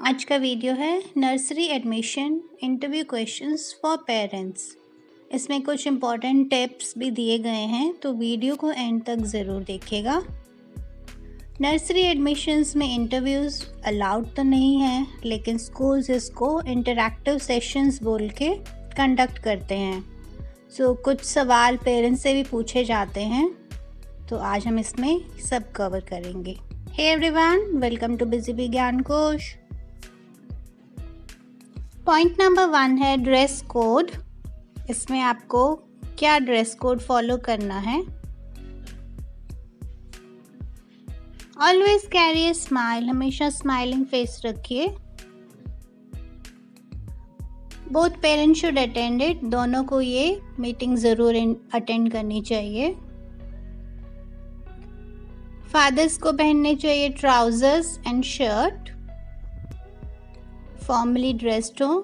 आज का वीडियो है nursery admission interview questions for parents. इसमें कुछ इम्पॉर्टेंट टिप्स भी दिए गए हैं, तो वीडियो को एंड तक ज़रूर देखिएगा। नर्सरी एडमिशन्स में इंटरव्यूज़ अलाउड तो नहीं है, लेकिन स्कूल्स इसको इंटरैक्टिव सेशंस बोल के कंडक्ट करते हैं। कुछ सवाल पेरेंट्स से भी पूछे जाते हैं, तो आज हम इसमें सब कवर करेंगे। Hey everyone, welcome to busy bee Gyan Kosh. Point number 1 है ड्रेस कोड। इसमें आपको क्या ड्रेस कोड फॉलो करना है। ऑलवेज कैरी ए स्माइल, हमेशा स्माइलिंग फेस रखिए। Both parents should attend it, दोनों को ये मीटिंग ज़रूर अटेंड करनी चाहिए। फादर्स को पहनने चाहिए trousers and shirt, formally dressed हो।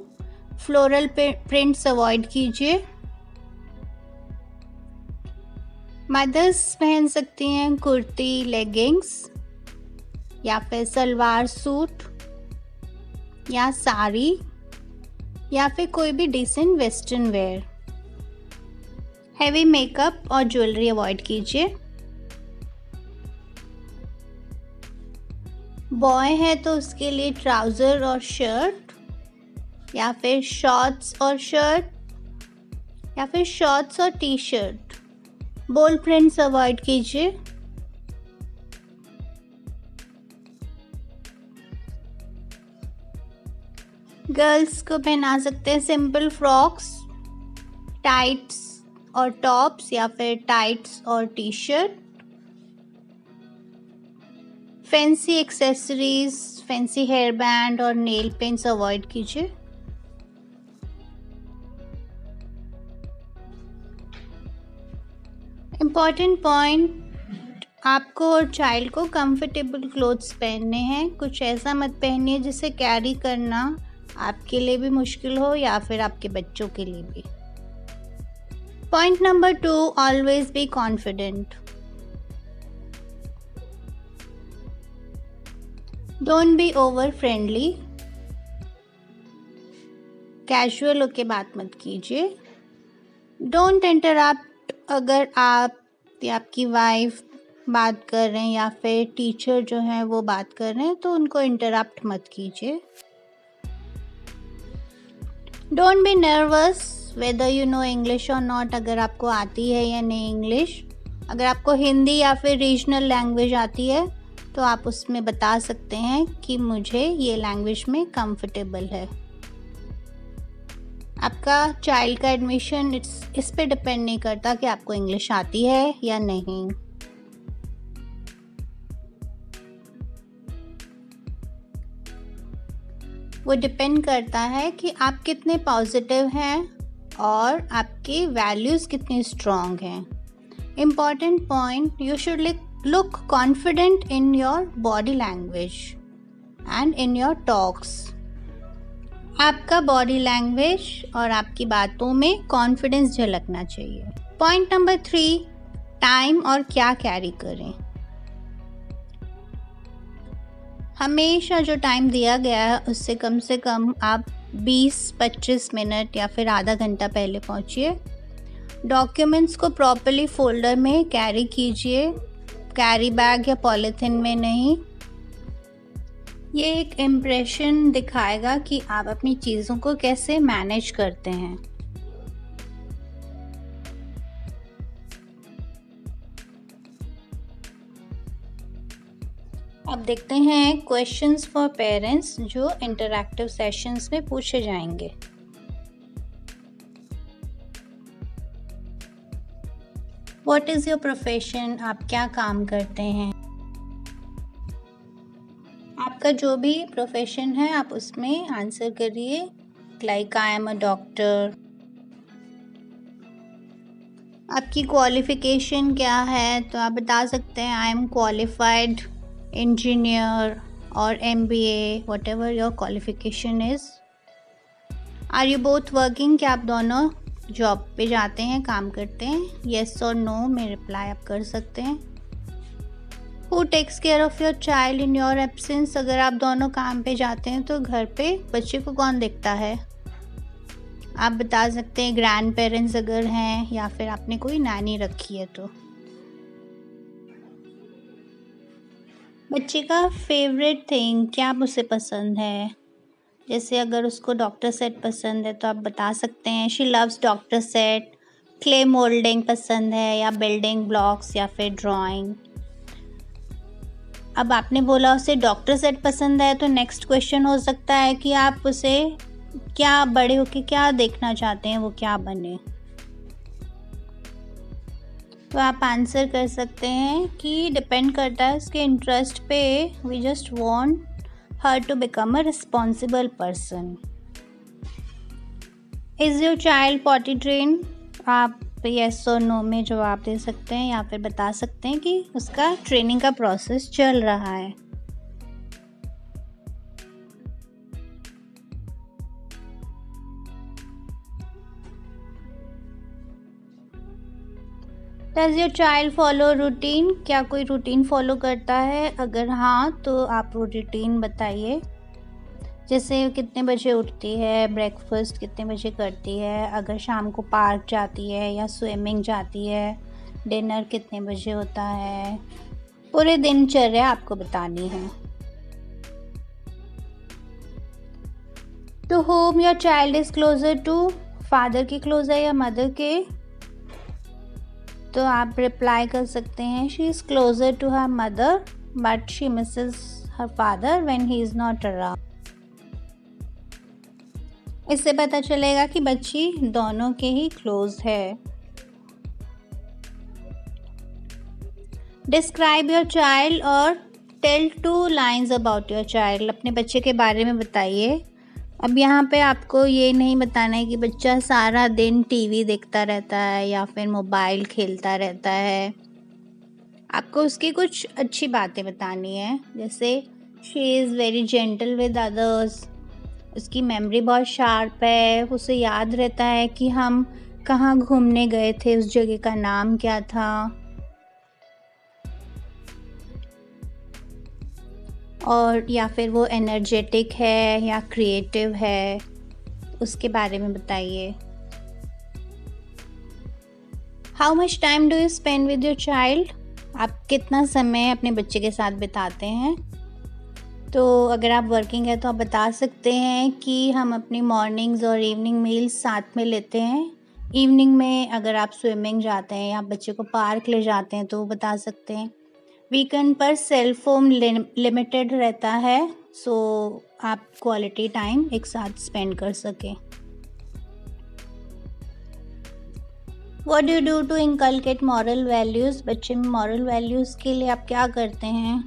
फ्लोरल प्रिंट्स अवॉइड कीजिए। मदर्स पहन सकती हैं कुर्ती, लेगिंग्स या फिर सलवार सूट या साड़ी या फिर कोई भी decent western wear. Heavy makeup और ज्वेलरी अवॉइड कीजिए। बॉय है तो उसके लिए ट्राउज़र और शर्ट या फिर शॉर्ट्स और शर्ट या फिर शॉर्ट्स और T shirt. Bold prints avoid कीजिए। गर्ल्स को पहना सकते हैं सिंपल फ्रॉक्स, टाइट्स और टॉप्स या फिर टाइट्स और T shirt. Fancy accessories, fancy hair band और नेल पेंट्स अवॉइड कीजिए। इम्पॉर्टेंट पॉइंट, आपको और चाइल्ड को कंफर्टेबल क्लोथ्स पहनने हैं। कुछ ऐसा मत पहनिए जिसे कैरी करना आपके लिए भी मुश्किल हो या फिर आपके बच्चों के लिए भी। Point number 2, always be confident. Don't be over friendly, casual होके बात मत कीजिए। डोंट इंटरप्ट, अगर आप या आपकी वाइफ बात कर रहे हैं या फिर टीचर जो है वो बात कर रहे हैं, तो उनको इंटरप्ट मत कीजिए। Don't be nervous whether you know English और नॉट, अगर आपको आती है या नहीं इंग्लिश। अगर आपको हिंदी या फिर रीजनल लैंग्वेज आती है तो आप उसमें बता सकते हैं कि मुझे ये लैंग्वेज में कंफर्टेबल है। आपका चाइल्ड का एडमिशन इस पे डिपेंड नहीं करता कि आपको इंग्लिश आती है या नहीं। वो डिपेंड करता है कि आप कितने पॉजिटिव हैं और आपकी वैल्यूज़ कितनी स्ट्रॉन्ग हैं। Important point, you should look confident in your body language and in your talks. आपका बॉडी लैंग्वेज और आपकी बातों में कॉन्फिडेंस झलकना चाहिए। पॉइंट नंबर 3, टाइम और क्या कैरी करें। हमेशा जो टाइम दिया गया है उससे कम आप 20-25 मिनट या फिर आधा घंटा पहले पहुंचिए। डॉक्यूमेंट्स को प्रॉपर्ली फोल्डर में कैरी कीजिए, कैरी बैग या पॉलीथिन में नहीं। ये एक इम्प्रेशन दिखाएगा कि आप अपनी चीज़ों को कैसे मैनेज करते हैं। अब देखते हैं क्वेश्चंस फॉर पेरेंट्स जो इंटरैक्टिव सेशंस में पूछे जाएंगे। What is your profession? आप क्या काम करते हैं। आपका जो भी प्रोफेशन है आप उसमें आंसर करिए, like I am a doctor. आपकी क्वालिफिकेशन क्या है, तो आप बता सकते हैं आई एम क्वालिफाइड इंजीनियर और MBA, whatever your qualification is. Are you both working, क्या आप दोनों जॉब पे जाते हैं, काम करते हैं। येस और नो में रिप्लाई आप कर सकते हैं। Who takes care of your child in your absence? अगर आप दोनों काम पे जाते हैं तो घर पे बच्चे को कौन देखता है? आप बता सकते हैं ग्रैंड पेरेंट्स अगर हैं या फिर आपने कोई नैनी रखी है तो। बच्चे का फेवरेट थिंग क्या उसे पसंद है? जैसे अगर उसको डॉक्टर सेट पसंद है तो आप बता सकते हैं she loves doctor set, clay moulding पसंद है या बिल्डिंग ब्लॉक्स या फिर ड्राइंग। अब आपने बोला उसे डॉक्टर सेट पसंद है तो नेक्स्ट क्वेश्चन हो सकता है कि आप उसे क्या बड़े होके क्या देखना चाहते हैं, वो क्या बने? तो आप आंसर कर सकते हैं कि डिपेंड करता है उसके इंटरेस्ट पे। We just want her to become a responsible person. Is your child potty train? आप येस और नो में जवाब दे सकते हैं या फिर बता सकते हैं कि उसका ट्रेनिंग का प्रोसेस चल रहा है। Does your child follow routine? क्या कोई रूटीन फॉलो करता है? अगर हाँ तो आप वो रूटीन बताइए। जैसे कितने बजे उठती है, ब्रेकफास्ट कितने बजे करती है, अगर शाम को पार्क जाती है या स्विमिंग जाती है, डिनर कितने बजे होता है, पूरे दिनचर्या आपको बतानी है। To whom your child is closer to? Father के क्लोज है या मदर के? तो आप रिप्लाई कर सकते हैं she is closer to her mother but she misses her father when he is not around. इससे पता चलेगा कि बच्ची दोनों के ही क्लोज है। डिस्क्राइब योर चाइल्ड और tell 2 lines about your child. अपने बच्चे के बारे में बताइए। अब यहाँ पे आपको ये नहीं बताना है कि बच्चा सारा दिन टीवी देखता रहता है या फिर मोबाइल खेलता रहता है। आपको उसकी कुछ अच्छी बातें बतानी है, जैसे she is very gentle with others, उसकी मेमोरी बहुत शार्प है, उसे याद रहता है कि हम कहाँ घूमने गए थे, उस जगह का नाम क्या था। और या फिर वो एनर्जेटिक है या क्रिएटिव है, उसके बारे में बताइए। How much time do you spend with your child? आप कितना समय अपने बच्चे के साथ बिताते हैं? तो अगर आप वर्किंग है तो आप बता सकते हैं कि हम अपनी मॉर्निंग्स और इवनिंग मील्स साथ में लेते हैं। इवनिंग में अगर आप स्विमिंग जाते हैं या बच्चे को पार्क ले जाते हैं तो वो बता सकते हैं। वीकेंड पर सेल फोन लिमिटेड रहता है, सो आप क्वालिटी टाइम एक साथ स्पेंड कर सकें। What do you do to inculcate moral values? बच्चे में मॉरल वैल्यूज़ के लिए आप क्या करते हैं?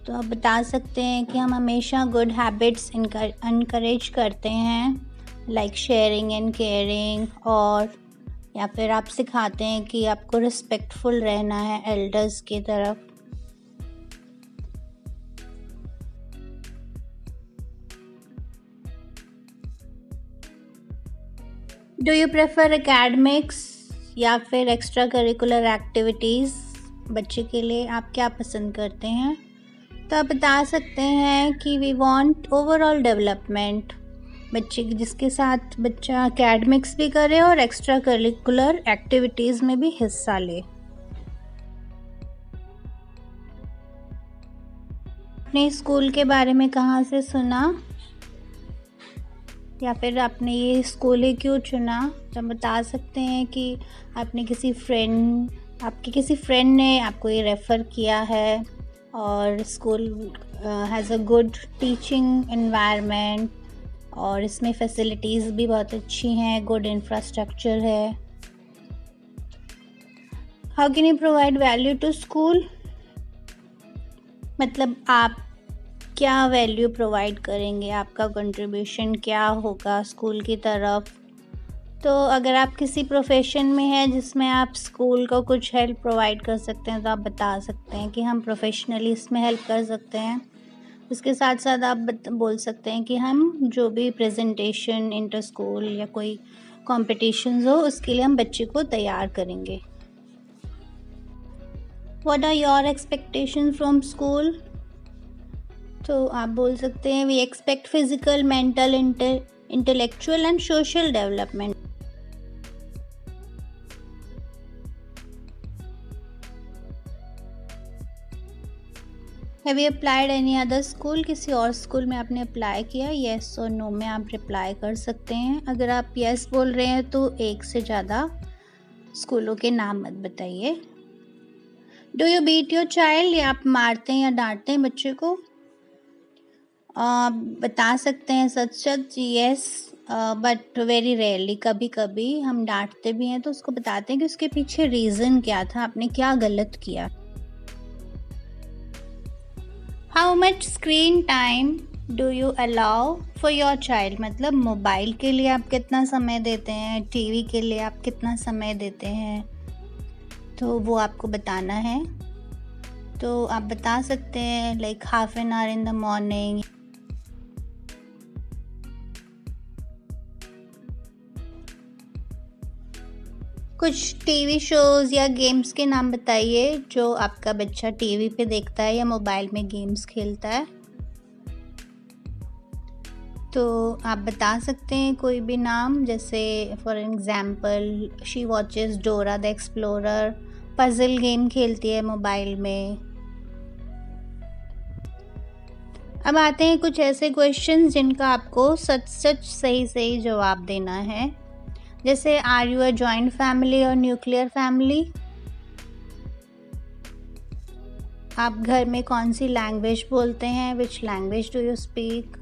तो आप बता सकते हैं कि हम हमेशा गुड हैबिट्स इनकरेज करते हैं, लाइक शेयरिंग एंड केयरिंग, और या फिर आप सिखाते हैं कि आपको रिस्पेक्टफुल रहना है एल्डर्स की तरफ। डू यू प्रेफर एकेडमिक्स या फिर एक्स्ट्रा करिकुलर एक्टिविटीज़? बच्चे के लिए आप क्या पसंद करते हैं? तो आप बता सकते हैं कि वी वांट ओवरऑल डेवलपमेंट, बच्चे जिसके साथ बच्चा एकेडमिक्स भी करे और एक्स्ट्रा करिकुलर एक्टिविटीज़ में भी हिस्सा ले। अपने स्कूल के बारे में कहाँ से सुना या फिर आपने ये स्कूल ही क्यों चुना? तो हम बता सकते हैं कि आपके किसी फ्रेंड ने आपको ये रेफ़र किया है, और school has a good teaching environment और इसमें फैसिलिटीज़ भी बहुत अच्छी हैं, गुड इंफ्रास्ट्रक्चर है। How can you provide value to school? मतलब आप क्या वैल्यू प्रोवाइड करेंगे, आपका कंट्रीब्यूशन क्या होगा स्कूल की तरफ? तो अगर आप किसी प्रोफेशन में हैं जिसमें आप स्कूल को कुछ हेल्प प्रोवाइड कर सकते हैं तो आप बता सकते हैं कि हम प्रोफेशनली इसमें हेल्प कर सकते हैं। उसके साथ साथ आप बोल सकते हैं कि हम जो भी प्रेजेंटेशन इंटर स्कूल या कोई कॉम्पिटिशन्स हो उसके लिए हम बच्चे को तैयार करेंगे। What are your expectation from school? तो आप बोल सकते हैं we expect physical, mental, intellectual and social development. Have you applied any other school? किसी और स्कूल में आपने अप्लाई किया? येस और नो में आप रिप्लाई कर सकते हैं। अगर आप येस बोल रहे हैं तो एक से ज़्यादा स्कूलों के नाम मत बताइए। Do you beat your child? या आप मारते हैं या डांटते हैं बच्चे को? बता सकते हैं सच सच येस, बट वेरी रेयरली। कभी कभी हम डांटते भी हैं तो उसको बताते हैं कि उसके पीछे रीज़न क्या था, आपने क्या गलत किया। How much screen time do you allow for your child? मतलब मोबाइल के लिए आप कितना समय देते हैं, टीवी के लिए आप कितना समय देते हैं, तो वो आपको बताना है। तो आप बता सकते हैं like half an hour in the morning. कुछ टीवी शोज़ या गेम्स के नाम बताइए जो आपका बच्चा टीवी पे देखता है या मोबाइल में गेम्स खेलता है। तो आप बता सकते हैं कोई भी नाम, जैसे for example she watches Dora the explorer, puzzle game खेलती है मोबाइल में। अब आते हैं कुछ ऐसे क्वेश्चन जिनका आपको सच सच सही सही जवाब देना है। जैसे are you a joint family और न्यूक्लियर फैमिली? आप घर में कौन सी लैंग्वेज बोलते हैं? Which language do you speak?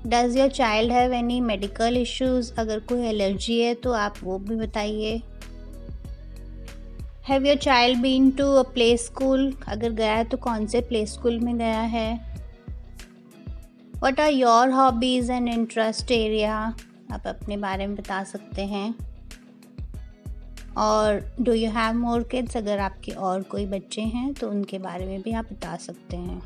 Does your child have any medical issues? अगर कोई एलर्जी है तो आप वो भी बताइए। Have your child been to a play school? अगर गया है तो कौन से प्ले स्कूल में गया है? What are your hobbies and interest area? आप अपने बारे में बता सकते हैं। और do you have more kids? अगर आपके और कोई बच्चे हैं तो उनके बारे में भी आप बता सकते हैं।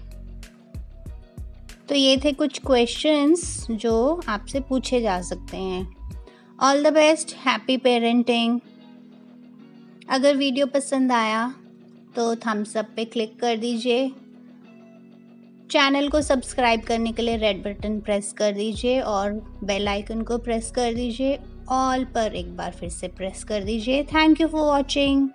तो ये थे कुछ क्वेश्चंस जो आपसे पूछे जा सकते हैं। All the best, happy parenting. अगर वीडियो पसंद आया तो थम्स अप पे क्लिक कर दीजिए। चैनल को सब्सक्राइब करने के लिए रेड बटन प्रेस कर दीजिए और बेल आइकन को प्रेस कर दीजिए। ऑल पर एक बार फिर से प्रेस कर दीजिए। Thank you for watching.